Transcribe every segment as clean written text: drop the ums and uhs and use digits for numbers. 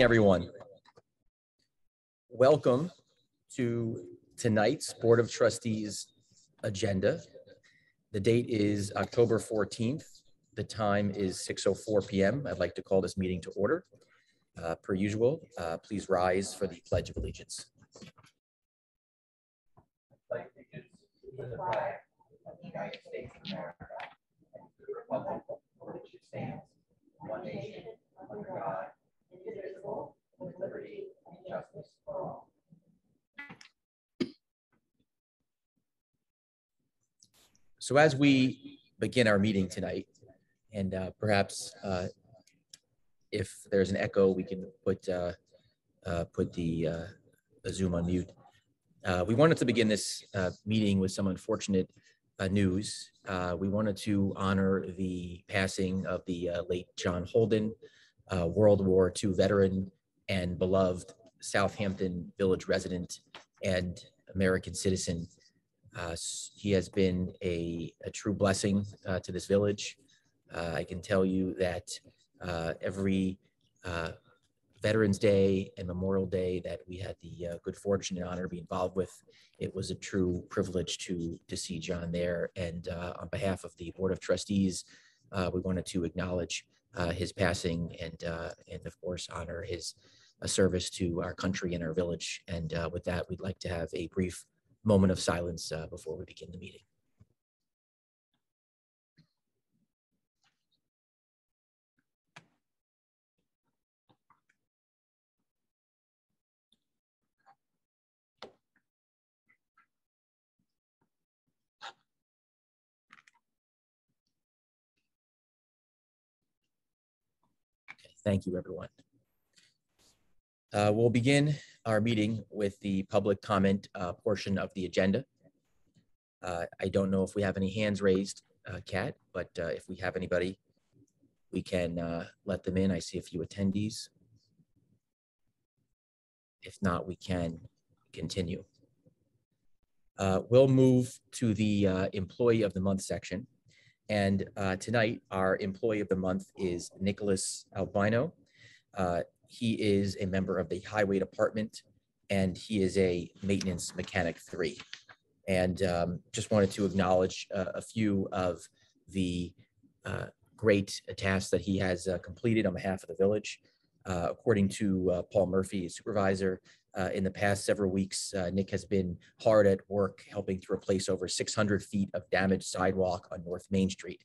evening, everyone. Welcome to tonight's Board of Trustees agenda. The date is October 14th. The time is 6:04 p.m. I'd like to call this meeting to order. Per usual, please rise for the Pledge of Allegiance. I pledge allegiance to the flag of the United States of America and to the republic for which it stands, one nation, under God, indivisible, with liberty and justice for all. So as we begin our meeting tonight, and perhaps if there's an echo, we can put the Zoom on mute. We wanted to begin this meeting with some unfortunate news. We wanted to honor the passing of the late John Holden, World War II veteran and beloved Southampton village resident and American citizen. He has been a true blessing to this village. I can tell you that every Veterans Day and Memorial Day that we had the good fortune and honor to be involved with, it was a true privilege to see John there. And on behalf of the Board of Trustees, we wanted to acknowledge his passing and of course honor his service to our country and our village. And with that, we'd like to have a brief moment of silence before we begin the meeting. Thank you, everyone. We'll begin our meeting with the public comment portion of the agenda. I don't know if we have any hands raised, Kat, but if we have anybody, we can let them in. I see a few attendees. If not, we can continue. We'll move to the Employee of the Month section. And tonight, our Employee of the Month is Nicholas Albino. He is a member of the Highway Department, and he is a Maintenance Mechanic 3. And just wanted to acknowledge a few of the great tasks that he has completed on behalf of the village. According to Paul Murphy, his supervisor, in the past several weeks, Nick has been hard at work helping to replace over 600 feet of damaged sidewalk on North Main Street.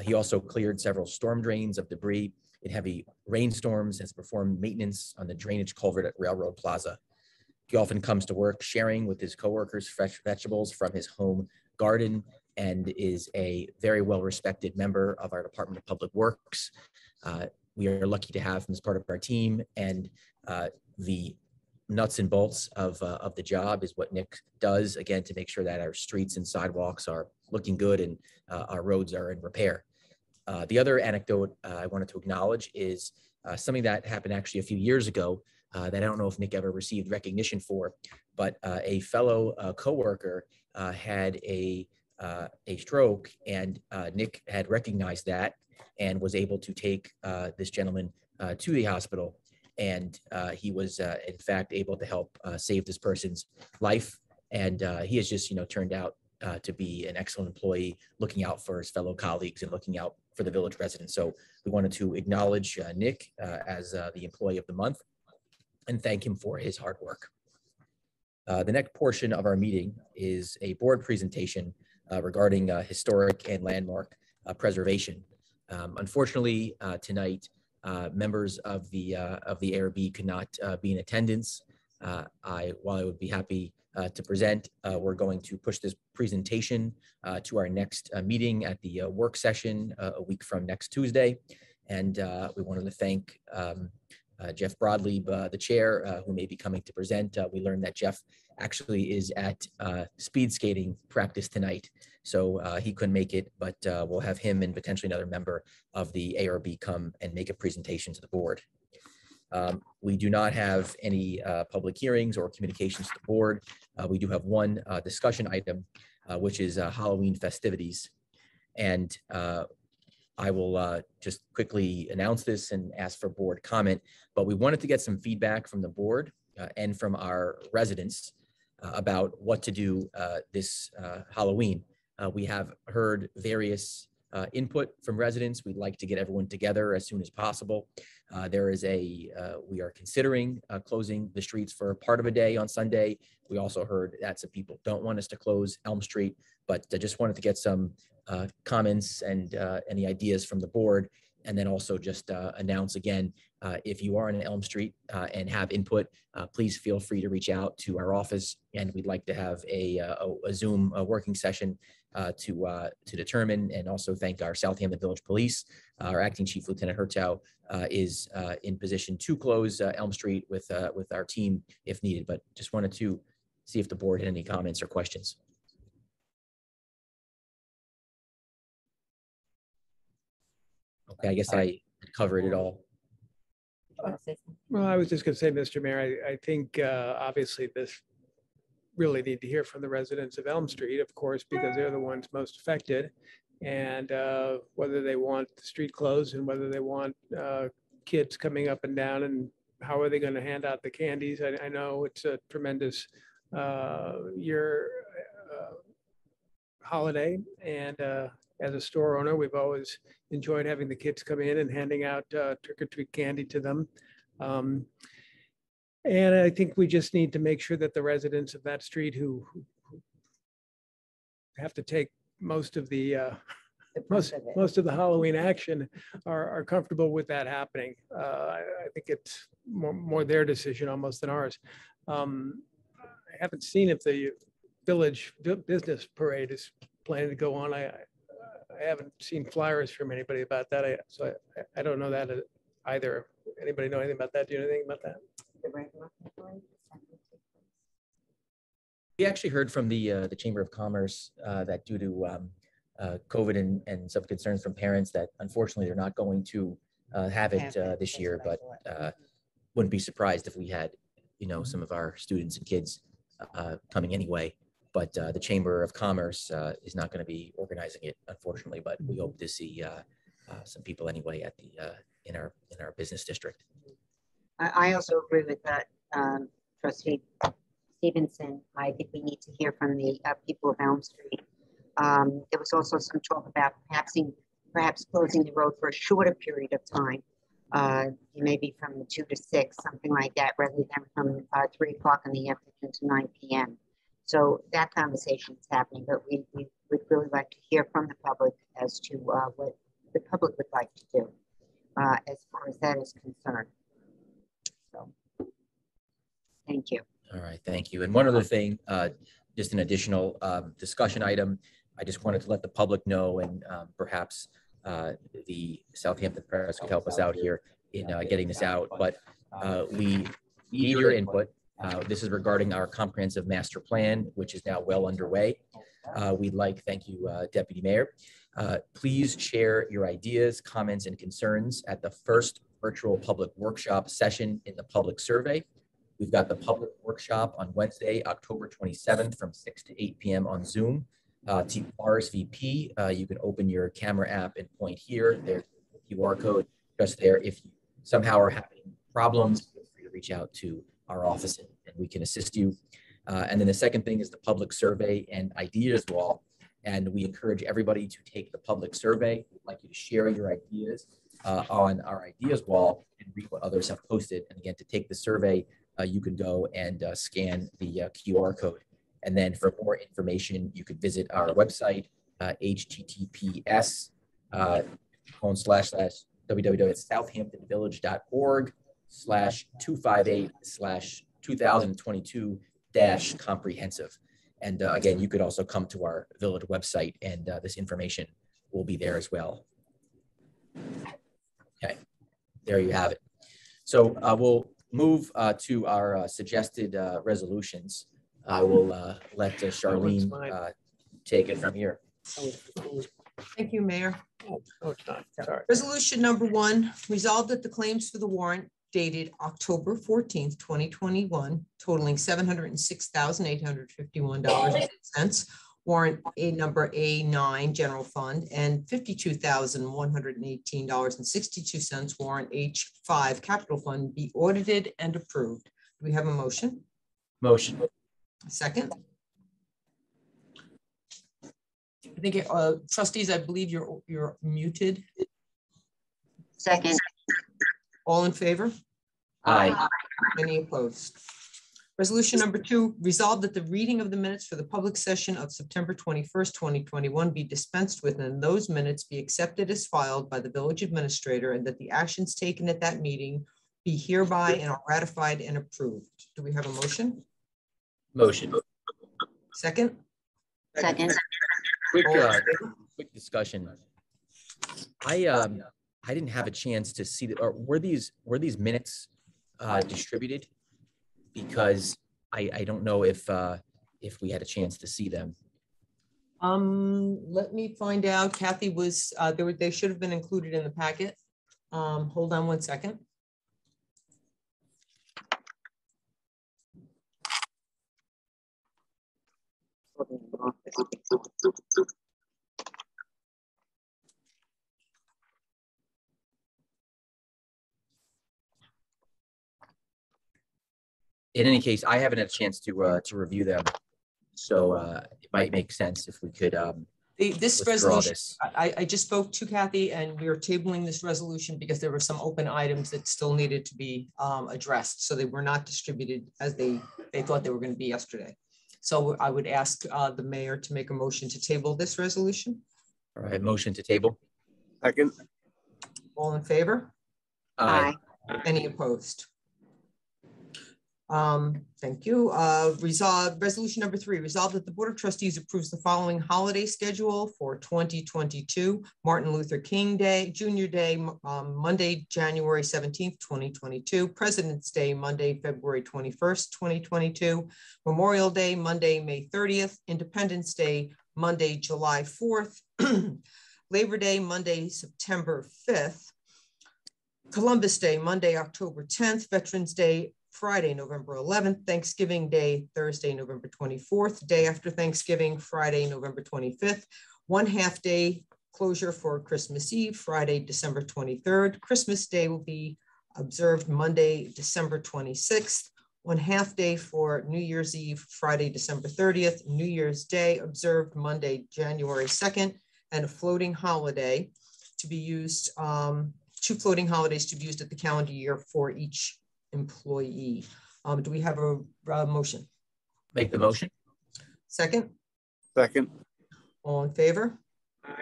He also cleared several storm drains of debris in heavy rainstorms, has performed maintenance on the drainage culvert at Railroad Plaza. He often comes to work sharing with his coworkers fresh vegetables from his home garden and is a very well-respected member of our Department of Public Works. We are lucky to have him as part of our team, and the nuts and bolts of the job is what Nick does, again, to make sure that our streets and sidewalks are looking good and our roads are in repair. The other anecdote I wanted to acknowledge is something that happened actually a few years ago that I don't know if Nick ever received recognition for, but a fellow coworker had a stroke, and Nick had recognized that and was able to take this gentleman to the hospital. And he was, in fact, able to help save this person's life. And he has just, turned out to be an excellent employee, looking out for his fellow colleagues and looking out for the village residents. So we wanted to acknowledge Nick as the Employee of the Month and thank him for his hard work. The next portion of our meeting is a board presentation regarding historic and landmark preservation. Unfortunately, tonight, members of the ARB could not be in attendance. While I would be happy to present, we're going to push this presentation to our next meeting at the work session a week from next Tuesday. And we wanted to thank Jeff Broadley, the chair, who may be coming to present. We learned that Jeff actually is at speed skating practice tonight, so he couldn't make it, but we'll have him and potentially another member of the ARB come and make a presentation to the board. We do not have any public hearings or communications to the board. We do have one discussion item, which is Halloween festivities. And I will just quickly announce this and ask for board comment, but we wanted to get some feedback from the board and from our residents about what to do this Halloween. We have heard various input from residents. We'd like to get everyone together as soon as possible. We are considering closing the streets for part of a day on Sunday. We also heard that some people don't want us to close Elm Street, but I just wanted to get some comments and any ideas from the board. And then also just announce again, if you are in Elm Street and have input, please feel free to reach out to our office. And we'd like to have a Zoom working session to determine, and also thank our Southampton Village Police. Our Acting Chief Lieutenant Hertow is in position to close Elm Street with our team if needed, but just wanted to see if the board had any comments or questions. Okay, I guess I covered it all. Well, I was just going to say, Mr. Mayor, I think obviously this really need to hear from the residents of Elm Street, of course, because they're the ones most affected, and whether they want the street closed and whether they want kids coming up and down, and how are they going to hand out the candies. I know it's a tremendous holiday, and as a store owner, we've always enjoyed having the kids come in and handing out trick-or-treat candy to them. And I think we just need to make sure that the residents of that street who have to take most of the most of the Halloween action are comfortable with that happening. I think it's more their decision almost than ours. I haven't seen if the village business parade is planning to go on. I haven't seen flyers from anybody about that. So I don't know that either. Anybody know anything about that? Do you know anything about that? We actually heard from the Chamber of Commerce that due to COVID and some concerns from parents that unfortunately they're not going to have it this year, but wouldn't be surprised if we had, some of our students and kids coming anyway. But the Chamber of Commerce is not going to be organizing it, unfortunately. But we hope to see some people anyway at the in our business district. I also agree with that, Trustee Stevenson. I think we need to hear from the people of Elm Street. There was also some talk about perhaps closing the road for a shorter period of time, maybe from 2 to 6, something like that, rather than from 3 o'clock in the afternoon to 9 p.m. So that conversation is happening, but we would really like to hear from the public as to what the public would like to do as far as that is concerned. So, thank you. All right, thank you. And one other thing, just an additional discussion item. I just wanted to let the public know, and perhaps the Southampton Press could help us out here in getting this out, but we need your input. This is regarding our comprehensive master plan, which is now well underway. Thank you, Deputy Mayor. Please share your ideas, comments, and concerns at the first virtual public workshop session in the public survey. We've got the public workshop on Wednesday, October 27th from 6 to 8 p.m. on Zoom. To RSVP, you can open your camera app and point here. There's the QR code just there. If you somehow are having problems, feel free to reach out to our office and we can assist you. And then the second thing is the public survey and ideas wall. And we encourage everybody to take the public survey. We'd like you to share your ideas on our ideas wall and read what others have posted. And again, to take the survey, you can go and scan the QR code. And then for more information, you could visit our website, https://www.southamptonvillage.org/258/2022-comprehensive. And again, you could also come to our village website, and this information will be there as well. Okay, there you have it. So we'll move to our suggested resolutions. I will let Charlene take it from here. Thank you, Mayor. Oh, it's not. Sorry. Resolution number 1, resolved that the claims for the warrant dated October 14th, 2021, totaling $706,851.06, warrant A number A9 general fund, and $52,118.62 warrant H5 capital fund be audited and approved. Do we have a motion? Motion. Second? I think, trustees, I believe you're muted. Second. All in favor? Aye. Any opposed? Resolution number 2, resolved that the reading of the minutes for the public session of September 21st, 2021 be dispensed with, and those minutes be accepted as filed by the village administrator, and that the actions taken at that meeting be hereby and are ratified and approved. Do we have a motion? Motion. Second. Quick discussion. I didn't have a chance to see or were these minutes distributed? Because I don't know if we had a chance to see them. Let me find out. Kathy was they should have been included in the packet. Hold on one second. In any case, I haven't had a chance to review them, so it might make sense if we could This withdraw resolution, this. I just spoke to Kathy, and we are tabling this resolution because there were some open items that still needed to be addressed. So they were not distributed as they thought they were going to be yesterday. So I would ask the mayor to make a motion to table this resolution. All right, motion to table. Second. All in favor? Aye. Any opposed? Thank you. Resolution number 3, resolved that the Board of Trustees approves the following holiday schedule for 2022. Martin Luther King Day, Junior Day, Monday, January 17th, 2022. President's Day, Monday, February 21st, 2022. Memorial Day, Monday, May 30th. Independence Day, Monday, July 4th. Labor Day, Monday, September 5th. Columbus Day, Monday, October 10th. Veterans Day, Friday, November 11th, Thanksgiving Day, Thursday, November 24th, day after Thanksgiving, Friday, November 25th, 1 half day closure for Christmas Eve, Friday, December 23rd. Christmas Day will be observed Monday, December 26th, 1 half day for New Year's Eve, Friday, December 30th, New Year's Day observed Monday, January 2nd, and a floating holiday to be used, 2 floating holidays to be used at the calendar year for each employee. Do we have a motion? Make the motion. Second? Second. All in favor?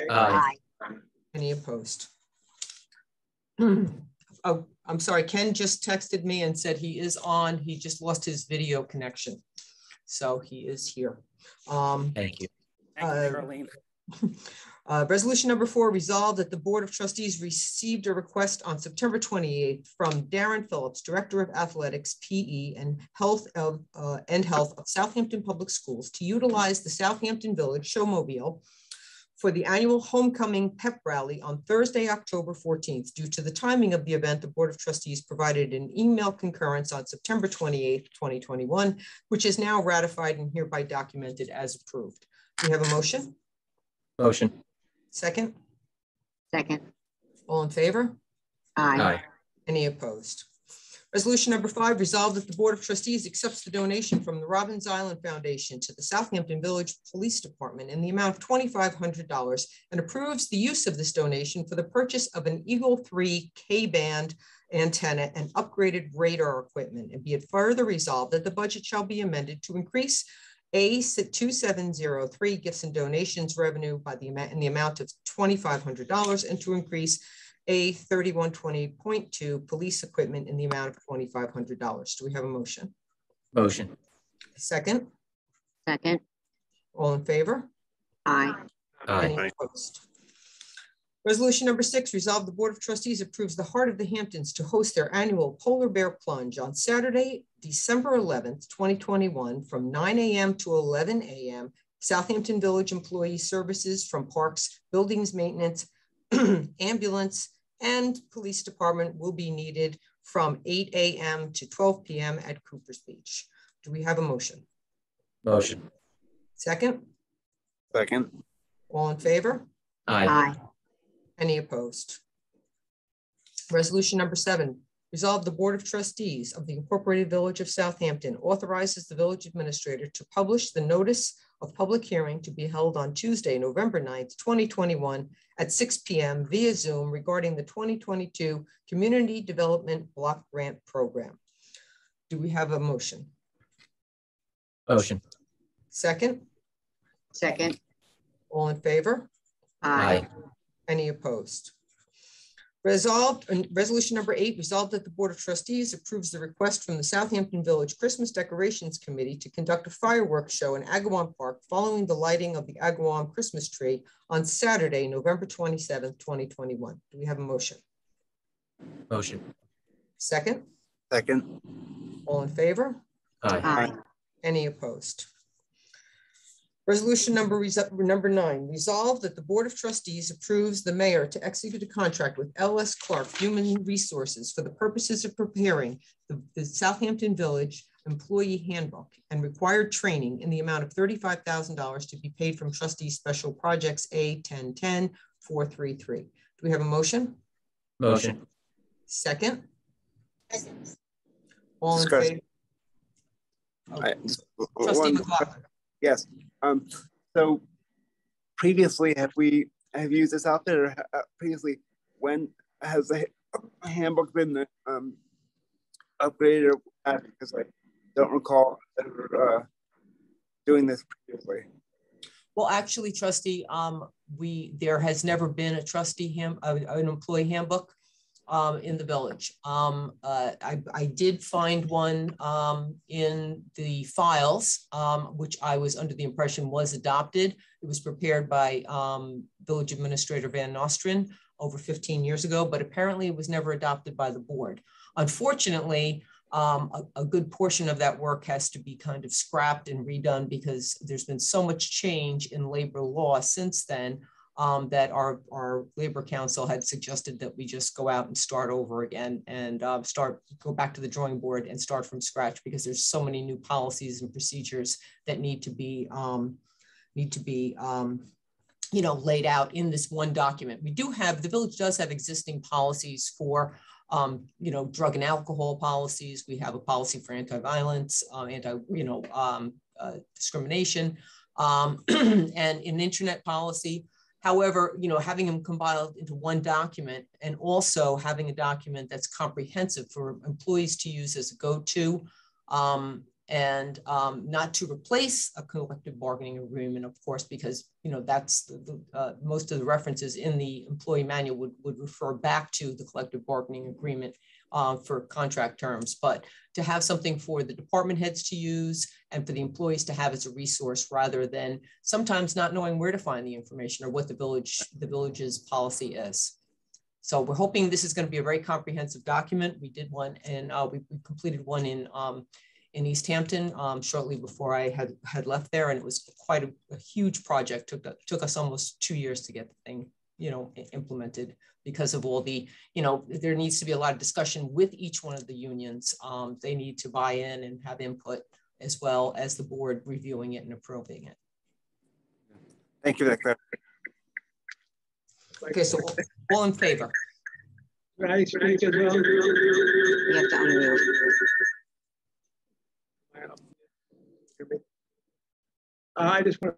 Aye. Any opposed? Oh, I'm sorry. Ken just texted me and said he is on. He just lost his video connection. So he is here. Thank you. Caroline. Resolution number 4, resolved that the Board of Trustees received a request on September 28th from Darren Phillips, Director of Athletics, PE, and Health of Southampton Public Schools to utilize the Southampton Village Showmobile for the annual homecoming pep rally on Thursday, October 14th. Due to the timing of the event, the Board of Trustees provided an email concurrence on September 28th, 2021, which is now ratified and hereby documented as approved. Do we have a motion? Motion. Second? Second. All in favor? Aye. Any opposed? Resolution number 5, resolved that the Board of Trustees accepts the donation from the Robbins Island Foundation to the Southampton Village Police Department in the amount of $2,500 and approves the use of this donation for the purchase of an Eagle 3 K-band antenna and upgraded radar equipment. And be it further resolved that the budget shall be amended to increase A2703 gifts and donations revenue in the amount of $2,500 and to increase A3120.2 police equipment in the amount of $2,500. Do we have a motion? Motion. Second? Second. All in favor? Aye. Any Aye. opposed? Resolution number 6, resolved the Board of Trustees approves the Heart of the Hamptons to host their annual Polar Bear Plunge on Saturday, December 11th, 2021 from 9 a.m. to 11 a.m. Southampton Village Employee Services from Parks, Buildings Maintenance, Ambulance, and Police Department will be needed from 8 a.m. to 12 p.m. at Cooper's Beach. Do we have a motion? Motion. Second? Second. All in favor? Aye. Any opposed? Resolution number 7, resolve the Board of Trustees of the Incorporated Village of Southampton authorizes the village administrator to publish the notice of public hearing to be held on Tuesday, November 9th, 2021 at 6 p.m. via Zoom regarding the 2022 Community Development Block Grant Program. Do we have a motion? Motion. Second? Second. All in favor? Aye. Any opposed? Resolved, resolution number 8, resolved that the Board of Trustees approves the request from the Southampton Village Christmas Decorations Committee to conduct a fireworks show in Agawam Park following the lighting of the Agawam Christmas tree on Saturday, November 27th, 2021. Do we have a motion? Motion. Second? Second. All in favor? Aye. Aye. Any opposed? Resolution number 9, resolved that the Board of Trustees approves the mayor to execute a contract with LS Clerk Human Resources for the purposes of preparing the Southampton Village Employee Handbook and required training in the amount of $35,000 to be paid from Trustees Special Projects A1010-433. Do we have a motion? Motion. Second? All in Discussion. favor? Trustee McLaughlin. Yes. So previously, have you used this outfit, or previously, when has the handbook been upgraded? Or because I don't recall ever doing this previously. Well, actually, Trustee, there has never been a trustee an employee handbook in the village. I did find one in the files, which I was under the impression was adopted. It was prepared by Village Administrator Van Nostrand over 15 years ago, but apparently it was never adopted by the board. Unfortunately, a good portion of that work has to be kind of scrapped and redone because there's been so much change in labor law since then. That our labor council had suggested that we just go out and start over again and go back to the drawing board and start from scratch because there's so many new policies and procedures that need to be laid out in this one document. The village does have existing policies for drug and alcohol policies. We have a policy for anti-violence, discrimination, and an internet policy. However, having them compiled into one document and also having a document that's comprehensive for employees to use as a go-to and not to replace a collective bargaining agreement, of course, because that's most of the references in the employee manual would refer back to the collective bargaining agreement for contract terms, but to have something for the department heads to use and for the employees to have as a resource rather than sometimes not knowing where to find the information or what the village's policy is. So we're hoping this is going to be a very comprehensive document. We did one and we completed one in East Hampton shortly before I had left there, and it was quite a huge project. Took us almost 2 years to get the thing implemented because of all the, there needs to be a lot of discussion with each one of the unions. They need to buy in and have input as well as the board reviewing it and approving it. Thank you for that clarification. Okay, so all in favor? Right. You have to unmute. I just want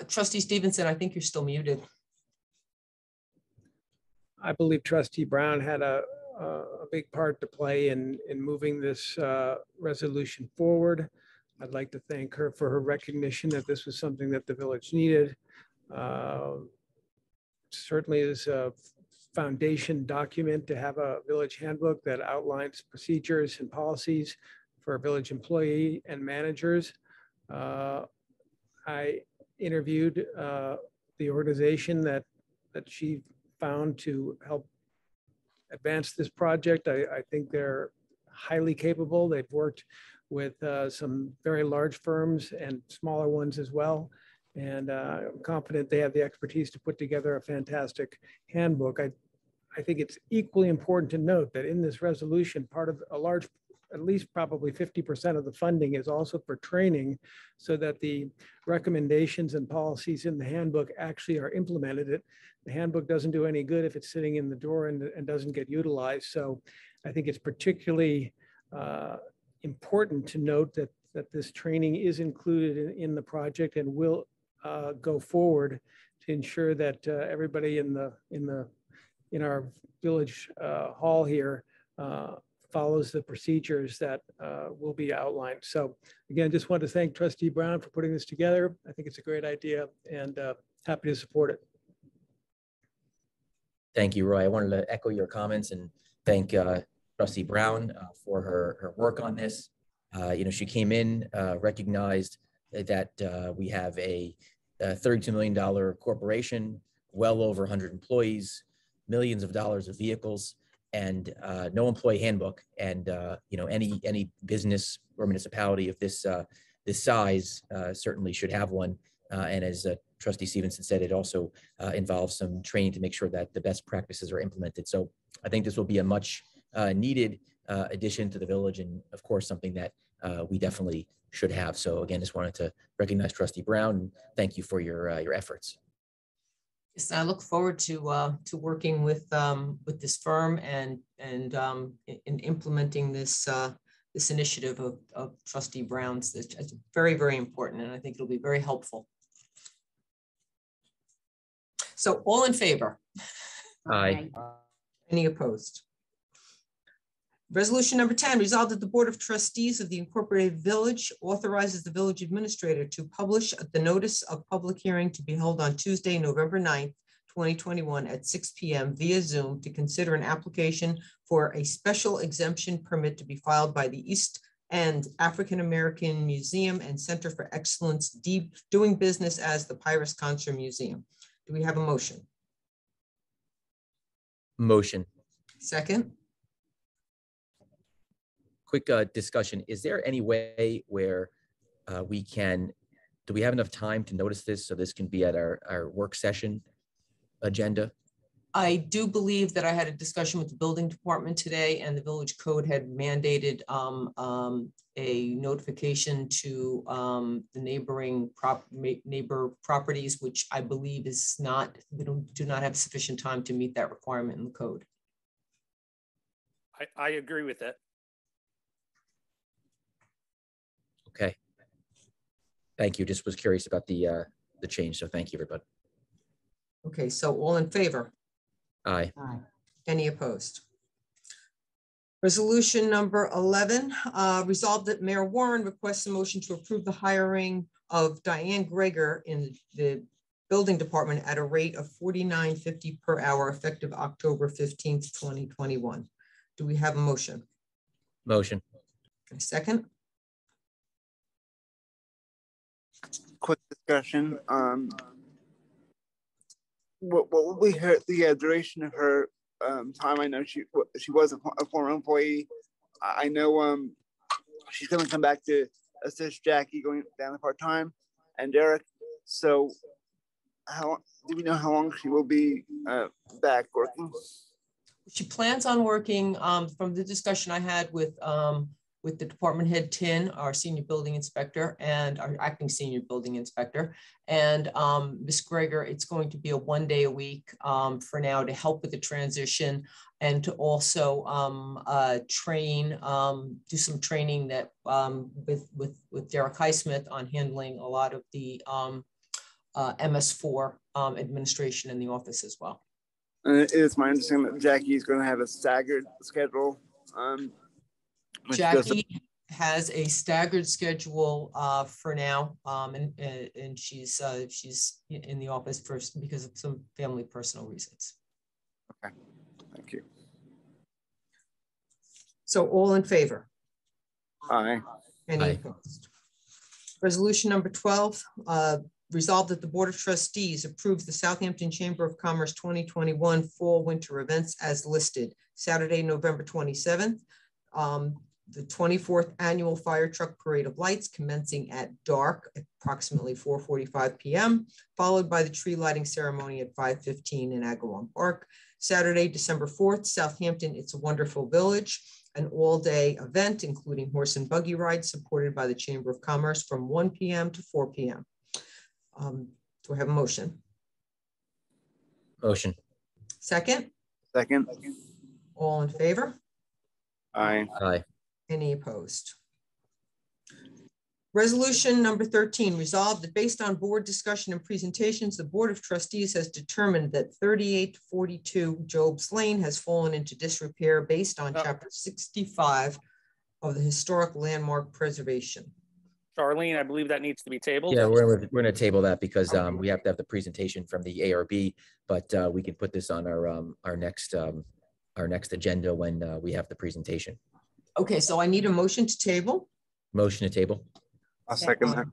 Trustee Stevenson, I think you're still muted. I believe Trustee Brown had a big part to play in moving this resolution forward. I'd like to thank her for her recognition that this was something that the village needed. Certainly is a foundation document to have a village handbook that outlines procedures and policies for village employee and managers. I interviewed the organization that she found to help advance this project. I think they're highly capable. They've worked with some very large firms and smaller ones as well. And I'm confident they have the expertise to put together a fantastic handbook. I think it's equally important to note that in this resolution, a large at least probably 50% of the funding is also for training, so that the recommendations and policies in the handbook actually are implemented. The handbook doesn't do any good if it's sitting in the drawer and doesn't get utilized. So I think it's particularly important to note that this training is included in the project and will go forward to ensure that everybody in our village hall here follows the procedures that will be outlined. So again, just want to thank Trustee Brown for putting this together. I think it's a great idea and happy to support it. Thank you, Roy. I wanted to echo your comments and thank Trustee Brown for her work on this. She came in, recognized that we have a $32 million corporation, well over 100 employees, millions of dollars of vehicles, and no employee handbook. And any business or municipality of this size certainly should have one. And as Trustee Stevenson said, it also involves some training to make sure that the best practices are implemented. So I think this will be a much needed addition to the village, and of course something that we definitely should have. So again, just wanted to recognize Trustee Brown and thank you for your efforts. Yes, I look forward to working with this firm and in implementing this this initiative of Trustee Brown's. It's very, very important, and I think it'll be very helpful. So all in favor? Aye. Any opposed? Resolution number 10, resolved that the Board of Trustees of the Incorporated Village authorizes the village administrator to publish the notice of public hearing to be held on Tuesday, November 9th, 2021 at 6 p.m. via Zoom to consider an application for a special exemption permit to be filed by the East End African American Museum and Center for Excellence doing business as the Pyrus Concert Museum. Do we have a motion? Motion. Second. Quick discussion. Is there any way where do we have enough time to notice this so this can be at our work session agenda? I do believe that I had a discussion with the building department today, and the village code had mandated a notification to the neighboring neighbor properties, which I believe is not, do not have sufficient time to meet that requirement in the code. I agree with that. Okay. Thank you. Just was curious about the change. So thank you, everybody. Okay, so all in favor? Aye. Aye. Any opposed? Resolution number 11, resolved that Mayor Warren requests a motion to approve the hiring of Diane Greger in the building department at a rate of $49.50 per hour effective October 15th, 2021. Do we have a motion? Motion. A second? Quick discussion. What will be the duration of her time? I know she was a former employee. I know she's going to come back to assist Jackie going down to part-time and Derek. So do we know how long she will be back working? She plans on working, from the discussion I had with the department head, Tin, our senior building inspector, and our acting senior building inspector. And Ms. Greger, it's going to be a 1 day a week for now to help with the transition and to also train, do some training that with Derek Highsmith on handling a lot of the MS4 administration in the office as well. And it is my understanding that Jackie is going to have a staggered schedule. Jackie has a staggered schedule for now, and she's in the office first because of some family personal reasons. Okay, thank you. So all in favor? Aye. Any opposed? Resolution number 12, resolved that the Board of Trustees approves the Southampton Chamber of Commerce 2021 fall winter events as listed. Saturday, November 27th. The 24th annual fire truck parade of lights commencing at dark at approximately 4:45 p.m., followed by the tree lighting ceremony at 5:15 in Agawam Park. Saturday, December 4th, Southampton, It's a Wonderful Village an all-day event, including horse and buggy rides supported by the Chamber of Commerce from 1 p.m. to 4 p.m. Do I have a motion? Motion. Second? Second. All in favor? Aye. Aye. Any opposed? Resolution number 13, resolved that based on board discussion and presentations, the Board of Trustees has determined that 3842 Job's Lane has fallen into disrepair based on Chapter 65 of the Historic Landmark Preservation. Charlene, I believe that needs to be tabled. Yeah, we're gonna table that because Okay. we have to have the presentation from the ARB, but we can put this on our next agenda when we have the presentation. Okay, so I need a motion to table. Motion to table. I'll second that.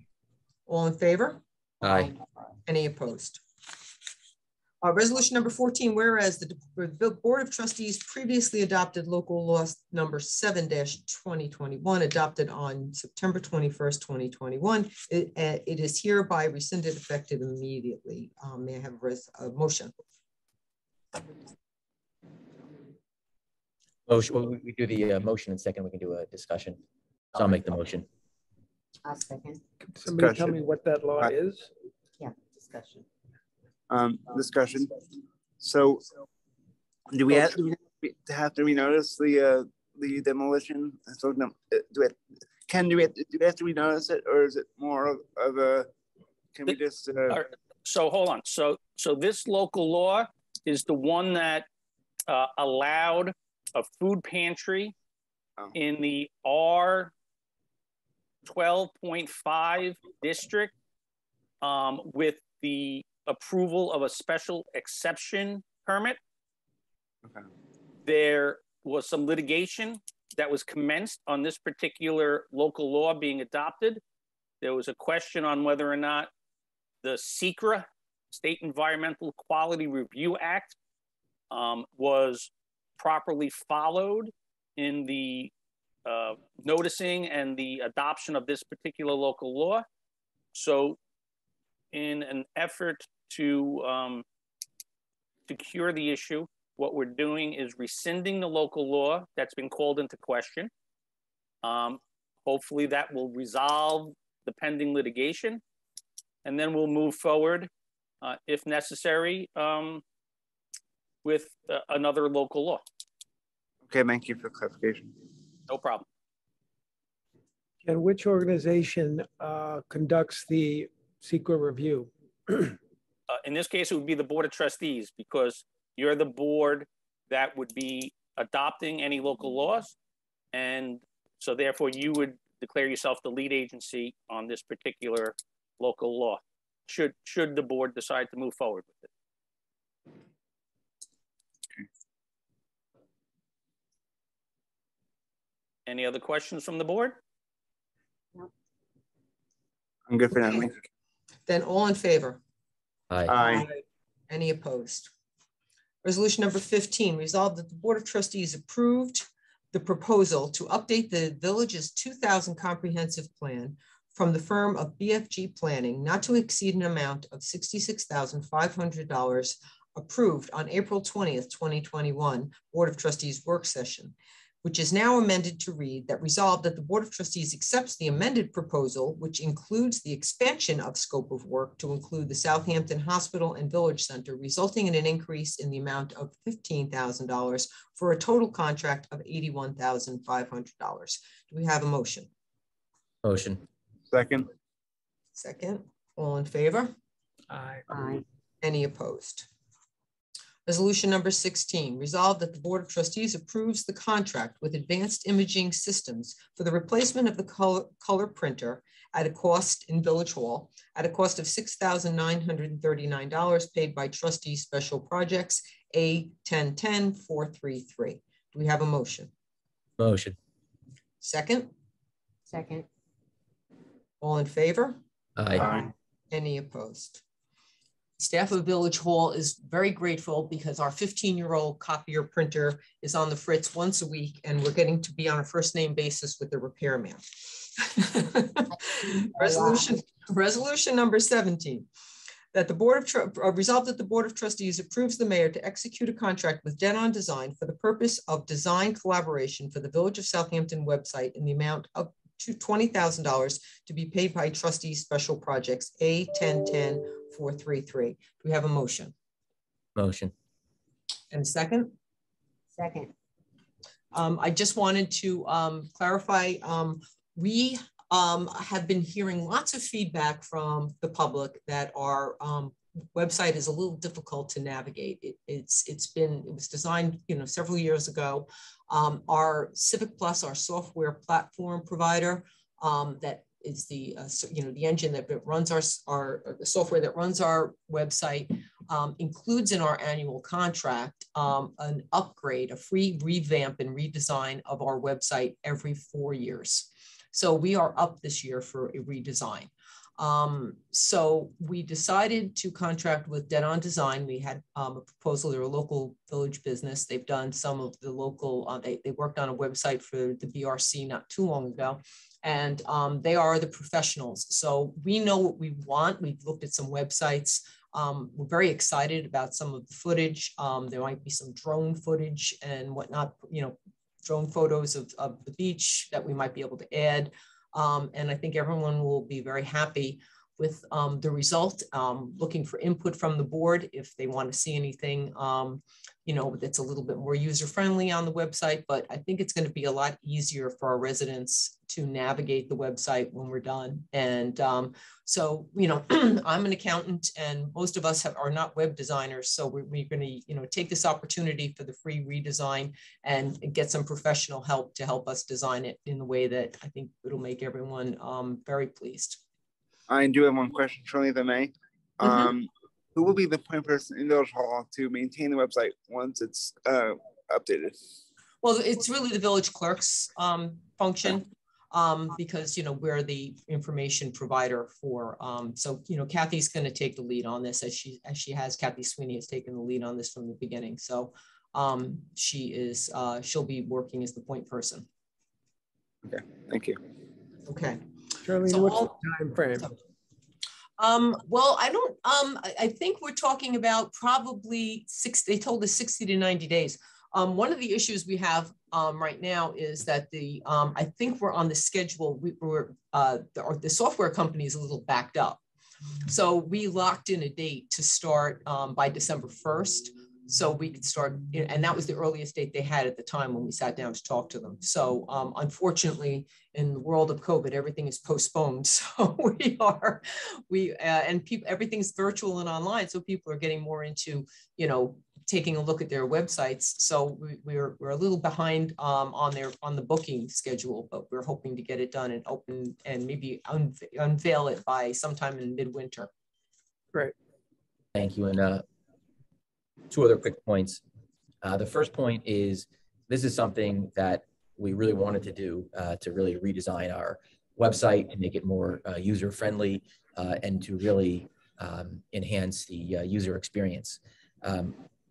All in favor? Aye. Any opposed? Resolution number 14, whereas the Board of Trustees previously adopted local law number 7-2021, adopted on September 21st, 2021. It is hereby rescinded effective immediately. May I have a motion? Motion, well, we do the motion in second, we can do a discussion. So I'll make the motion. I'll second. Can somebody tell Discussion. me what that law is? Yeah, discussion. Discussion. So do we have to renotice the demolition? So no, do we have to renotice it, or is it more of a, can we just So hold on. So this local law is the one that allowed a food pantry in the R 12.5 district with the approval of a special exception permit. Okay. There was some litigation that was commenced on this particular local law being adopted. There was a question on whether or not the SECRA, State Environmental Quality Review Act, was properly followed in the noticing and the adoption of this particular local law. So in an effort to cure the issue, what we're doing is rescinding the local law that's been called into question. Hopefully that will resolve the pending litigation, and then we'll move forward, if necessary, with another local law. Okay, thank you for clarification. No problem. And which organization conducts the SECRA review? In this case, it would be the Board of Trustees, because you're the board that would be adopting any local laws. And so therefore you would declare yourself the lead agency on this particular local law, should the board decide to move forward with it. Any other questions from the board? I'm good for now. Thank you. Then all in favor? Aye. Aye. Any opposed? Resolution number 15, resolved that the Board of Trustees approved the proposal to update the village's 2000 comprehensive plan from the firm of BFG Planning, not to exceed an amount of $66,500 approved on April 20th, 2021, Board of Trustees work session, which is now amended to read that resolved that the Board of Trustees accepts the amended proposal, which includes the expansion of scope of work to include the Southampton Hospital and Village Center, resulting in an increase in the amount of $15,000 for a total contract of $81,500. Do we have a motion? Motion. Second. Second. All in favor? Aye. Aye. Any opposed? Resolution number 16, resolved that the Board of Trustees approves the contract with Advanced Imaging Systems for the replacement of the color printer at a cost in Village Hall at a cost of $6,939 paid by Trustee Special Projects A1010433. Do we have a motion? Motion. Second. Second. All in favor? Aye. Any opposed? Staff of Village Hall is very grateful because our 15-year-old copier printer is on the fritz once a week, and we're getting to be on a first name basis with the repairman. Resolution number 17. that the resolved that the Board of Trustees approves the mayor to execute a contract with Denon Design for the purpose of design collaboration for the Village of Southampton website in the amount of to $20,000 to be paid by Trustees Special Projects A1010-433. Do we have a motion? Motion. And a second? Second. I just wanted to clarify, we have been hearing lots of feedback from the public that our website is a little difficult to navigate. It was designed, several years ago. Our Civic Plus, our software platform provider, that is the the engine that runs the software that runs our website, includes in our annual contract an upgrade, a free revamp and redesign of our website every 4 years. So we are up this year for a redesign. So we decided to contract with Denon Design. We had a proposal. They're a local village business. They've done some of the local, they worked on a website for the BRC not too long ago. And they are the professionals. So we know what we want. We've looked at some websites. We're very excited about some of the footage. There might be some drone footage and whatnot, drone photos of the beach that we might be able to add. And I think everyone will be very happy with the result. Looking for input from the board if they want to see anything, that's a little bit more user-friendly on the website. But I think it's going to be a lot easier for our residents to navigate the website when we're done. And so, I'm an accountant, and most of us are not web designers. So we're going to, take this opportunity for the free redesign and get some professional help to help us design it in the way that I think it'll make everyone very pleased. I do have one question, Shirley, if I may. Who will be the point person in Village Hall to maintain the website once it's updated? Well, it's really the village clerk's function. Because we're the information provider for so Kathy's going to take the lead on this as she has. Kathy Sweeney has taken the lead on this from the beginning, so she'll be working as the point person. Okay, thank you. Okay, Charlie, so what's the time frame? Well, I think we're talking about probably they told us 60 to 90 days. One of the issues we have right now is that I think we're on the schedule. The software company is a little backed up. So we locked in a date to start by December 1st. So we could start, and that was the earliest date they had at the time when we sat down to talk to them. So unfortunately, in the world of COVID, everything is postponed. So everything's virtual and online. So people are getting more into, taking a look at their websites. So we're a little behind on the booking schedule, but we're hoping to get it done and open and maybe unveil it by sometime in midwinter. Great. Thank you. And two other quick points. The first point is this is something that we really wanted to do to really redesign our website and make it more user-friendly and to really enhance the user experience.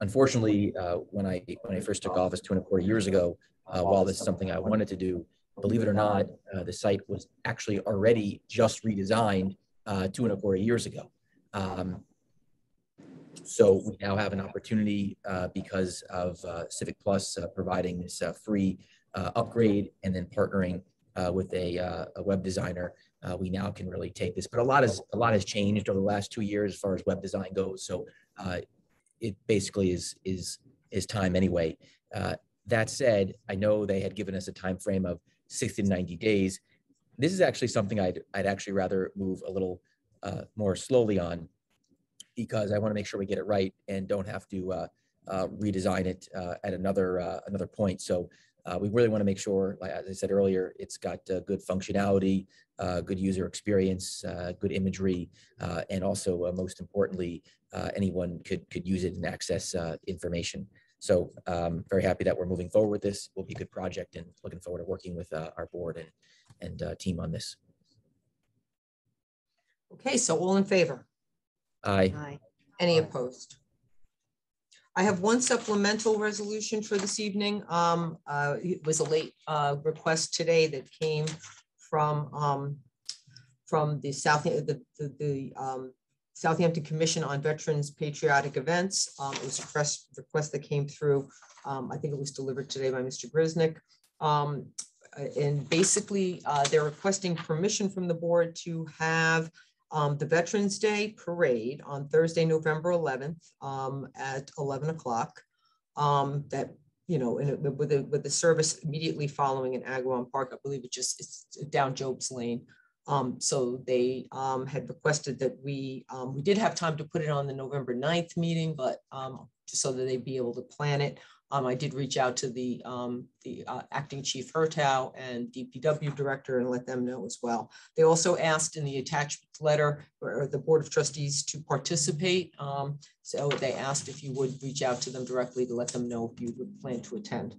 Unfortunately, when I first took office 2.25 years ago, while this is something I wanted to do, believe it or not, the site was actually already just redesigned 2.25 years ago. So we now have an opportunity because of Civic Plus providing this free upgrade and then partnering with a web designer. We now can really take this, but a lot has changed over the last 2 years as far as web design goes. So it basically is time anyway. That said, I know they had given us a time frame of 60 to 90 days. This is actually something I'd actually rather move a little more slowly on, because I want to make sure we get it right and don't have to redesign it at another point. So we really want to make sure, as I said earlier, it's got good functionality, good user experience, good imagery, and also most importantly, anyone could use it and access information. So very happy that we're moving forward with this. Will be a good project, and looking forward to working with our board and team on this. Okay, so all in favor? Aye. Aye. Any opposed? I have one supplemental resolution for this evening. It was a late request today that came from the Southampton Commission on Veterans Patriotic Events. It was a request that came through. I think it was delivered today by Mr. Grisnick. And basically, they're requesting permission from the board to have the Veterans Day Parade on Thursday, November 11th at 11 o'clock. That, you know, with the service immediately following in Agawam Park. I believe it's down Job's Lane. So they had requested that we did have time to put it on the November 9th meeting, but just so that they'd be able to plan it. I did reach out to the acting chief Hertow and DPW director and let them know as well. They also asked in the attached letter for the Board of Trustees to participate. So they asked if you would reach out to them directly to let them know if you would plan to attend.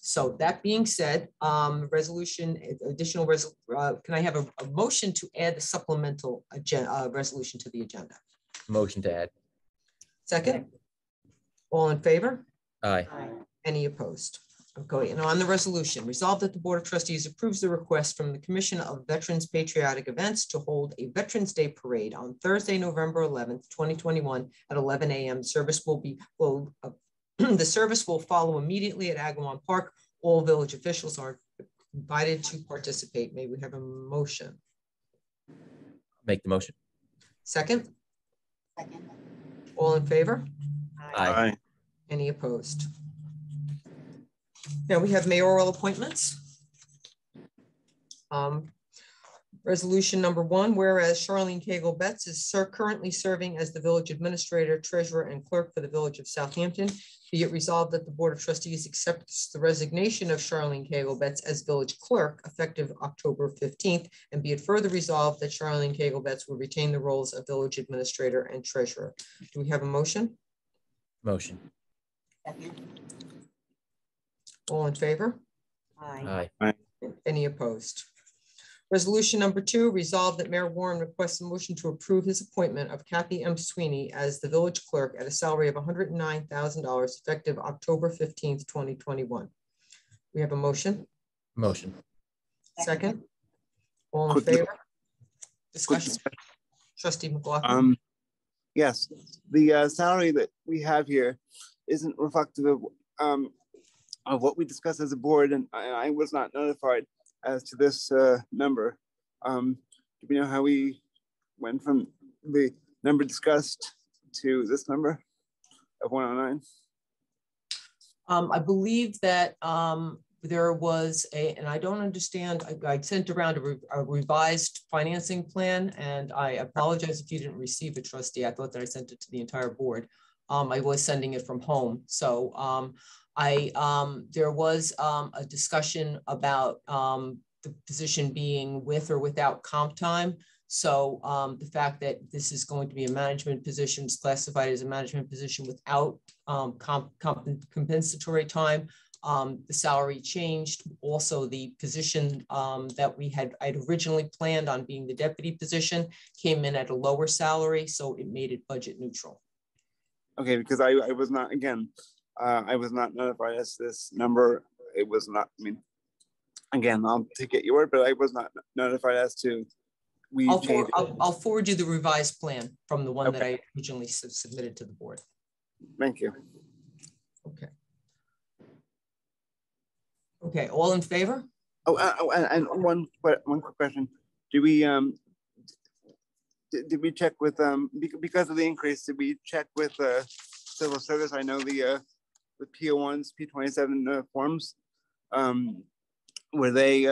So that being said, resolution, additional, can I have a motion to add the supplemental agenda, resolution to the agenda? Motion to add. Second, all in favor? Aye. Any opposed? Okay, and on the resolution, resolved that the Board of Trustees approves the request from the Commission of Veterans Patriotic Events to hold a Veterans Day Parade on Thursday, November 11th, 2021 at 11 a.m. Service will be, the service will follow immediately at Agawam Park. All village officials are invited to participate. May we have a motion? Make the motion. Second? Second. All in favor? Aye. Any opposed? Now we have mayoral appointments. Resolution number 1, whereas Charlene Cagle Betts is currently serving as the village administrator, treasurer, and clerk for the village of Southampton, be it resolved that the Board of Trustees accepts the resignation of Charlene Cagle Betts as village clerk effective October 15th, and be it further resolved that Charlene Cagle Betts will retain the roles of village administrator and treasurer. Do we have a motion? Motion. Second. All in favor? Aye. Aye. Any opposed? Resolution number 2, resolved that Mayor Warren requests a motion to approve his appointment of Kathy M. Sweeney as the village clerk at a salary of $109,000 effective October 15th, 2021. We have a motion? Motion. Second? All in favor? Discussion? Trustee McLaughlin? Yes, the salary that we have here isn't reflective of what we discussed as a board, and I was not notified as to this number. Do we know how we went from the number discussed to this number of 109? I believe that there was and I don't understand, I sent around a revised financing plan, and I apologize if you didn't receive it, trustee. I thought that I sent it to the entire board. I was sending it from home. So there was a discussion about the position being with or without comp time. So the fact that this is going to be a management position, is classified as a management position without compensatory time. The salary changed. Also, the position that I'd originally planned on being the deputy position came in at a lower salary, so it made it budget neutral. Okay, because I was not, again, I was not notified as this number. It was not, I mean, again, I'll take it your word, but I was not notified as to I'll forward you the revised plan from the one that I originally submitted to the board. Thank you. Okay. Okay, all in favor? And one quick question. Do we did we check with because of the increase? Did we check with civil service? I know the PO1s, P27 forms. Were they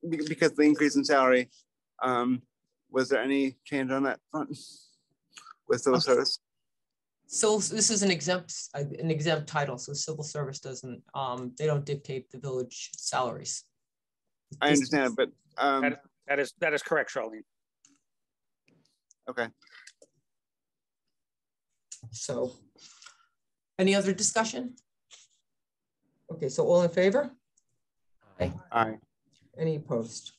because of the increase in salary? Was there any change on that front with civil service? So this is an exempt title, so civil service doesn't, they don't dictate the village salaries. I understand, but that is correct, Charlene. Okay. So, any other discussion? Okay, so all in favor? Aye. Aye. Any opposed?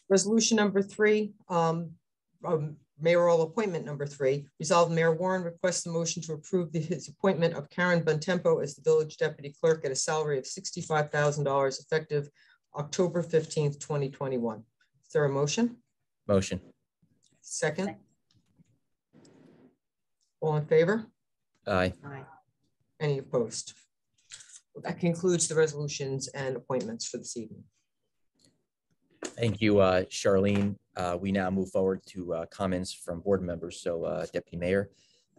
Resolution number 3, mayoral appointment number 3, resolved Mayor Warren requests a motion to approve his appointment of Karen Bontempo as the village deputy clerk at a salary of $65,000 effective October 15th, 2021. Is there a motion? Motion. Second? All in favor? Aye. Aye. Any opposed? That concludes the resolutions and appointments for this evening. Thank you, Charlene. We now move forward to comments from board members. So Deputy Mayor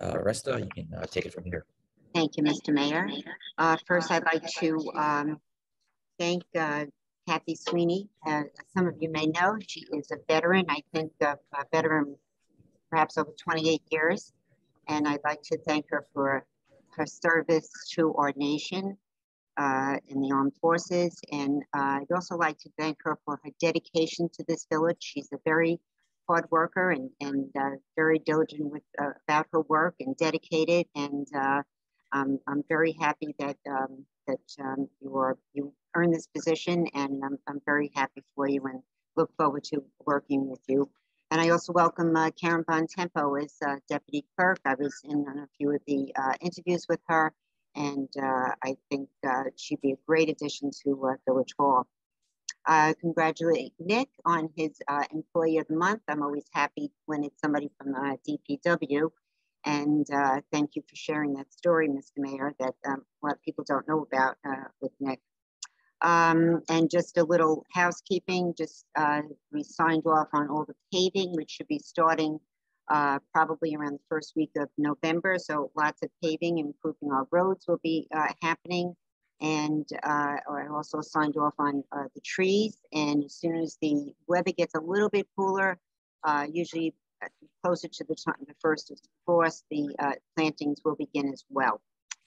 Resta, you can take it from here. Thank you, Mr. Mayor. First, I'd like to thank Kathy Sweeney. Some of you may know she is a veteran, I think a veteran perhaps over 28 years. And I'd like to thank her for her service to our nation in the armed forces. And I'd also like to thank her for her dedication to this village. She's a very hard worker and very diligent with about her work and dedicated. And I'm very happy that you earned this position, and I'm very happy for you and look forward to working with you. And I also welcome Karen Bontempo as Deputy Clerk. I was in on a few of the interviews with her, and I think she'd be a great addition to Village Hall. Congratulate Nick on his Employee of the Month. I'm always happy when it's somebody from DPW. And thank you for sharing that story, Mr. Mayor, that a lot of people don't know about with Nick. And just a little housekeeping, just we signed off on all the paving, which should be starting probably around the first week of November. So lots of paving, improving our roads will be happening. And I also signed off on the trees. And as soon as the weather gets a little bit cooler, usually closer to the time, the first of course, the plantings will begin as well.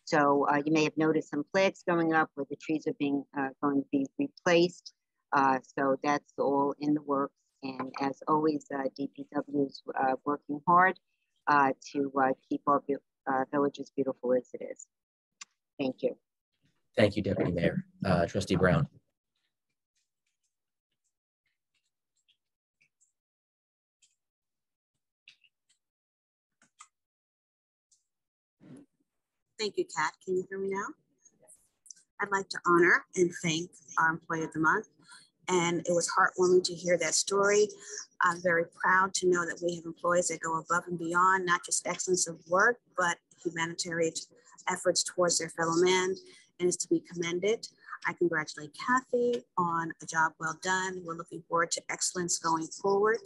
So you may have noticed some flags going up where the trees are being going to be replaced. So that's all in the works. And as always, DPW is working hard to keep our village as beautiful as it is. Thank you. Thank you, Deputy Mayor. Trustee Brown. Thank you, Kat. Can you hear me now? I'd like to honor and thank our Employee of the Month. And it was heartwarming to hear that story. I'm very proud to know that we have employees that go above and beyond, not just excellence of work, but humanitarian efforts towards their fellow man, and is to be commended. I congratulate Kathy on a job well done. We're looking forward to excellence going forward.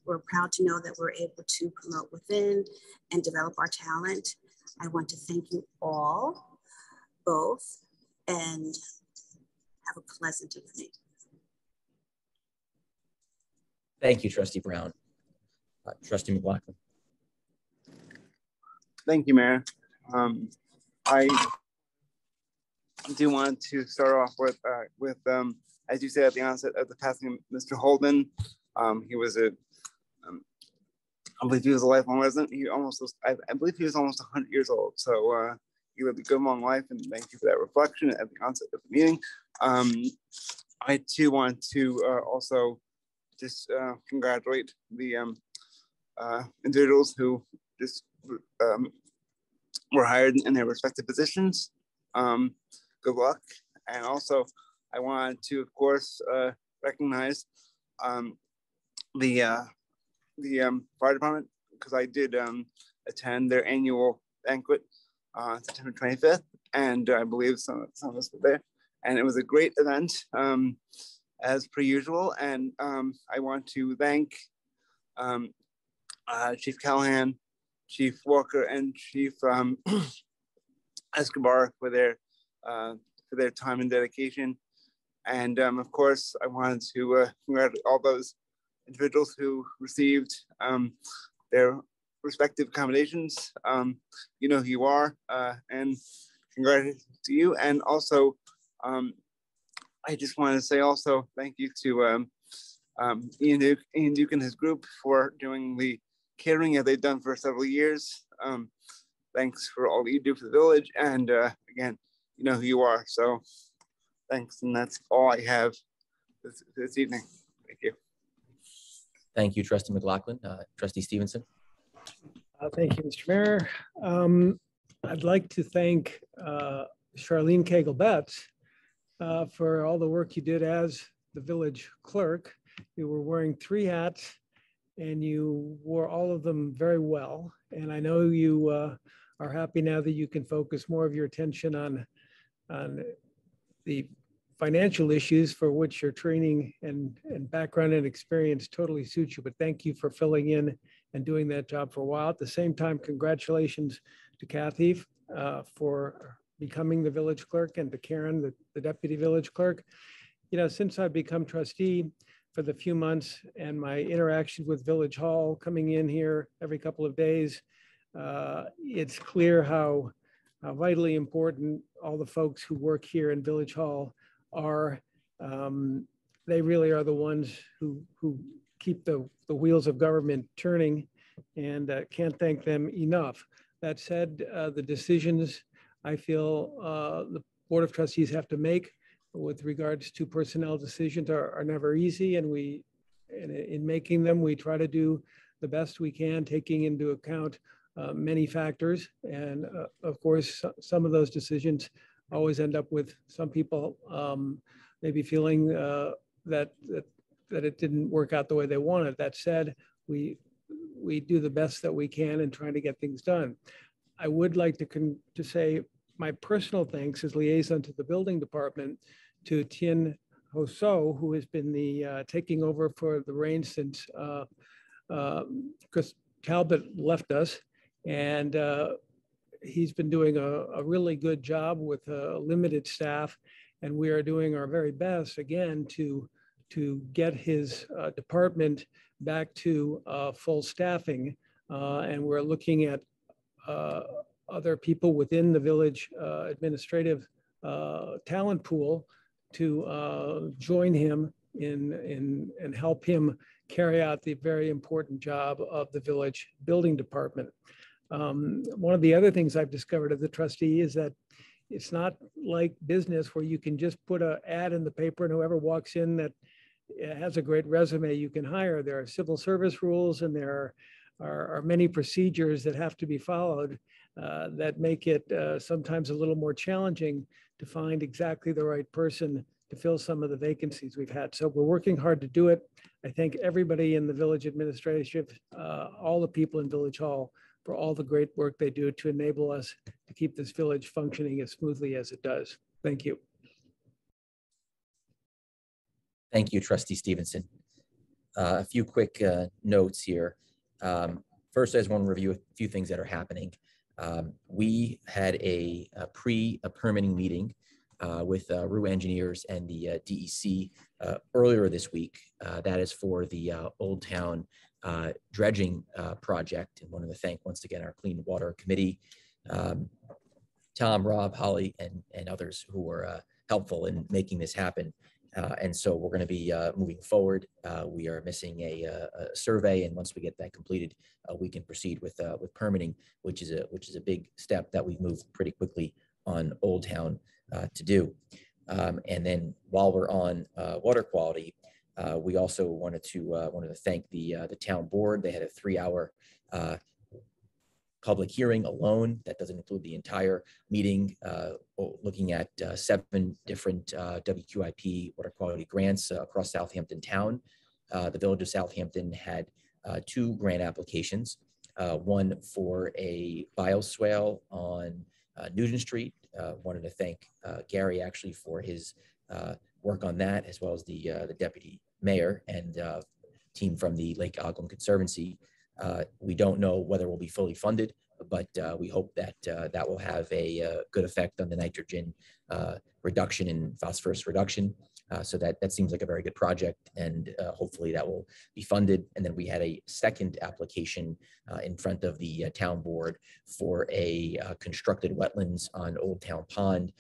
We're proud to know that we're able to promote within and develop our talent. I want to thank you all, both, and have a pleasant evening. Thank you, Trustee Brown. Trustee McLaughlin. Thank you, Mayor. I do want to start off with as you said at the onset of the passing of Mr. Holden. He was I believe he was a lifelong resident. He almost was, I believe he was almost 100 years old. So he lived a good long life, and thank you for that reflection at the onset of the meeting. I too want to also just congratulate the individuals who just were hired in their respective positions. Good luck. And also I wanted to, of course, recognize the fire department, because I did attend their annual banquet on September 25th, and I believe some of us were there, and it was a great event as per usual. And I want to thank Chief Callahan, Chief Walker, and Chief Escobar for their time and dedication. And of course, I wanted to congratulate all those individuals who received their respective accommodations. You know who you are, and congratulations to you. And also, I just want to say also thank you to Ian Duke and his group for doing the catering that they've done for several years. Thanks for all that you do for the village. And again, you know who you are. So thanks. And that's all I have this evening. Thank you. Thank you, Trustee McLaughlin. Trustee Stevenson. Thank you, Mr. Mayor. I'd like to thank Charlene Cagle-Betts for all the work you did as the village clerk. You were wearing 3 hats, and you wore all of them very well. And I know you are happy now that you can focus more of your attention on the financial issues for which your training and background and experience totally suits you. But thank you for filling in and doing that job for a while. At the same time, congratulations to Kathy for becoming the village clerk, and to Karen, the deputy village clerk. You know, since I've become trustee for the few months and my interactions with Village Hall, coming in here every couple of days, it's clear how vitally important all the folks who work here in Village Hall are. They really are the ones who keep the wheels of government turning, and can't thank them enough. That said, the decisions I feel the Board of Trustees have to make with regards to personnel decisions are never easy, and in making them, we try to do the best we can, taking into account many factors. And of course, some of those decisions always end up with some people maybe feeling that it didn't work out the way they wanted. That said, we do the best that we can in trying to get things done. I would like to say my personal thanks as liaison to the building department to Tien Ho So, who has been the taking over for the reins since Chris Talbot left us. And he's been doing a really good job with a limited staff. And we are doing our very best, again, to get his department back to full staffing. And we're looking at other people within the village administrative talent pool to join him and help him carry out the very important job of the village building department. One of the other things I've discovered as a trustee is that it's not like business where you can just put an ad in the paper and whoever walks in that has a great resume you can hire. There are civil service rules, and there are many procedures that have to be followed that make it sometimes a little more challenging to find exactly the right person to fill some of the vacancies we've had. So we're working hard to do it. I thank everybody in the village administration, all the people in Village Hall, for all the great work they do to enable us to keep this village functioning as smoothly as it does. Thank you. Thank you, Trustee Stevenson. A few quick notes here. First, I just want to review a few things that are happening. We had a pre-permitting meeting with RU engineers and the DEC earlier this week. That is for the Old Town dredging project. And wanted to thank once again our Clean Water Committee, Tom, Rob, Holly, and others who were helpful in making this happen. And so we're going to be moving forward. We are missing a survey, and once we get that completed, we can proceed with permitting, which is a big step that we've moved pretty quickly on Old Town to do. And then while we're on water quality, we also wanted to thank the town board. They had a 3-hour public hearing alone. That doesn't include the entire meeting, looking at 7 different WQIP water quality grants across Southampton town. The village of Southampton had 2 grant applications, one for a bioswale on Newton Street. Wanted to thank Gary actually for his work on that, as well as the deputy mayor and team from the Lake Ogden Conservancy. We don't know whether we'll be fully funded, but we hope that that will have a good effect on the nitrogen reduction and phosphorus reduction. So that seems like a very good project, and hopefully that will be funded. And then we had a second application in front of the town board for a constructed wetlands on Old Town Pond,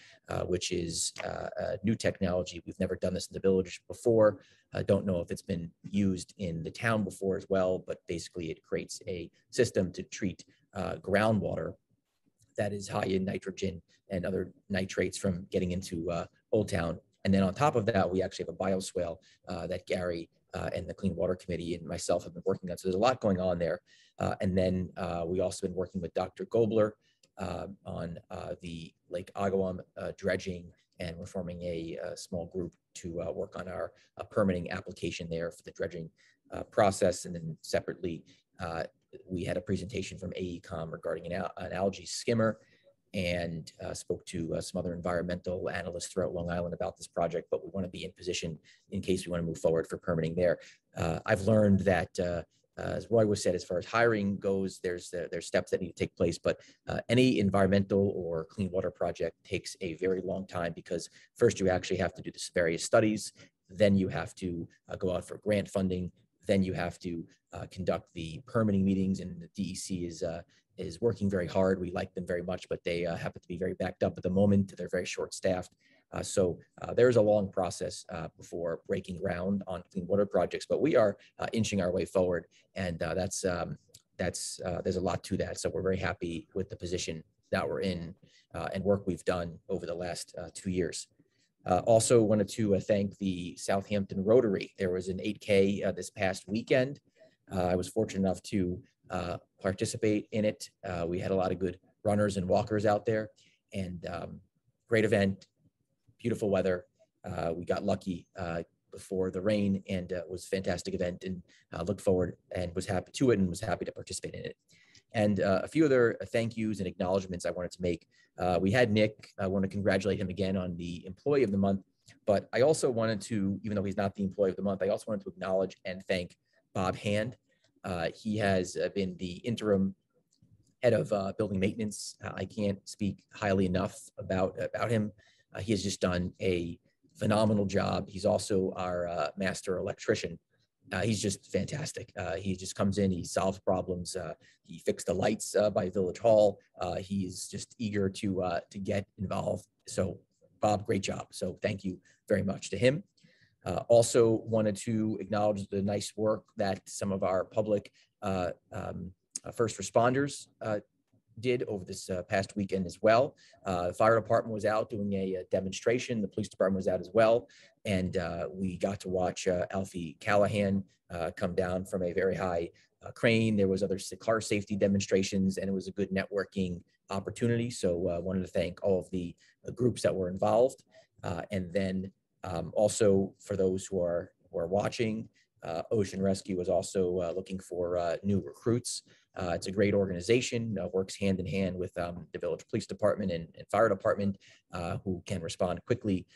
which is a new technology. We've never done this in the village before. I don't know if it's been used in the town before as well, but basically it creates a system to treat groundwater that is high in nitrogen and other nitrates from getting into Old Town. And then on top of that, we actually have a bioswale that Gary and the Clean Water Committee and myself have been working on. So there's a lot going on there. And then we also been working with Dr. Gobler on the Lake Agawam dredging, and we're forming a small group to work on our permitting application there for the dredging process. And then separately, we had a presentation from AECOM regarding an algae skimmer, and spoke to some other environmental analysts throughout Long Island about this project, but we want to be in position in case we want to move forward for permitting there. I've learned that, as Roy was said, as far as hiring goes, there's steps that need to take place, but any environmental or clean water project takes a very long time, because first you actually have to do the various studies, then you have to go out for grant funding, then you have to conduct the permitting meetings, and the DEC is working very hard. We like them very much, but they happen to be very backed up at the moment. They're very short-staffed. So there's a long process before breaking ground on clean water projects, but we are inching our way forward, and there's a lot to that. So we're very happy with the position that we're in and work we've done over the last 2 years. Also wanted to thank the Southampton Rotary. There was an 8K this past weekend. I was fortunate enough to participate in it. We had a lot of good runners and walkers out there, and great event, beautiful weather. We got lucky before the rain, and it was a fantastic event, and looked forward and was happy to it, and was happy to participate in it. And a few other thank yous and acknowledgements I wanted to make. We had Nick. I want to congratulate him again on the Employee of the Month, but I also wanted to, even though he's not the Employee of the Month, I also wanted to acknowledge and thank Bob Hand. He has been the interim head of building maintenance. I can't speak highly enough about him. He has just done a phenomenal job. He's also our master electrician. He's just fantastic. He just comes in, he solves problems. He fixed the lights by Village Hall. He's just eager to get involved. So Bob, great job. So thank you very much to him. Also wanted to acknowledge the nice work that some of our public first responders did over this past weekend as well. The fire department was out doing a demonstration. The police department was out as well. And we got to watch Alfie Callahan come down from a very high crane. There was other car safety demonstrations, and it was a good networking opportunity. So I wanted to thank all of the groups that were involved. And then also for those who are watching, Ocean Rescue is also looking for new recruits. It's a great organization, works hand in hand with the Village Police Department and Fire Department, who can respond quickly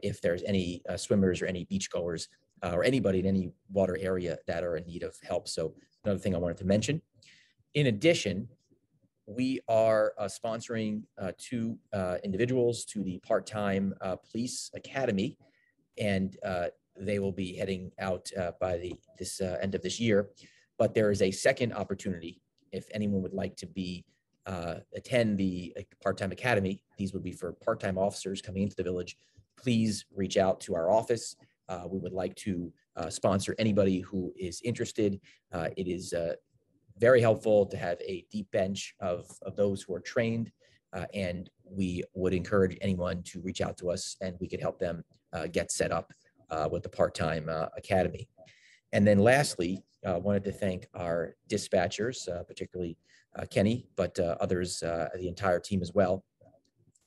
if there's any swimmers or any beachgoers or anybody in any water area that are in need of help. So another thing I wanted to mention. In addition, we are sponsoring 2 individuals to the part-time police academy, and they will be heading out by this end of this year. But there is a second opportunity if anyone would like to attend the part-time academy. These would be for part-time officers coming into the village. Please reach out to our office. We would like to sponsor anybody who is interested. It is very helpful to have a deep bench of those who are trained, and we would encourage anyone to reach out to us, and we could help them get set up with the part-time academy. And then lastly, wanted to thank our dispatchers, particularly Kenny, but others, the entire team as well.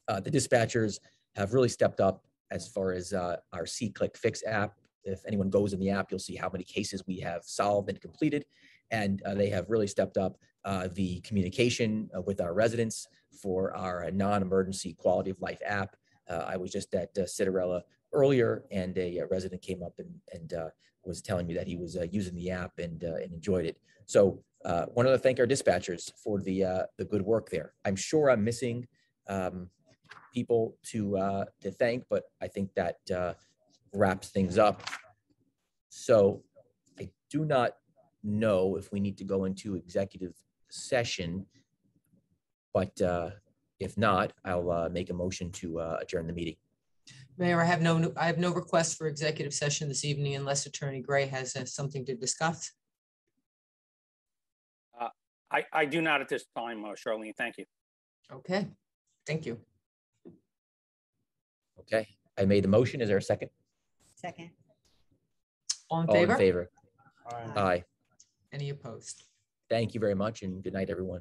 The dispatchers have really stepped up as far as our C-Click Fix app. If anyone goes in the app, you'll see how many cases we have solved and completed. And they have really stepped up the communication with our residents for our non-emergency quality of life app. I was just at Citarella earlier, and a resident came up and was telling me that he was using the app and enjoyed it. So wanted to thank our dispatchers for the good work there. I'm sure I'm missing people to thank, but I think that wraps things up. So I do not know if we need to go into executive session, but if not, I'll make a motion to adjourn the meeting. Mayor, I have no request for executive session this evening unless Attorney Gray has something to discuss. I do not at this time, Charlene. Thank you. Okay, thank you. Okay, I made the motion. Is there a second? Second. All in All favor? in favor? Aye. Aye. Any opposed? Thank you very much, and good night, everyone.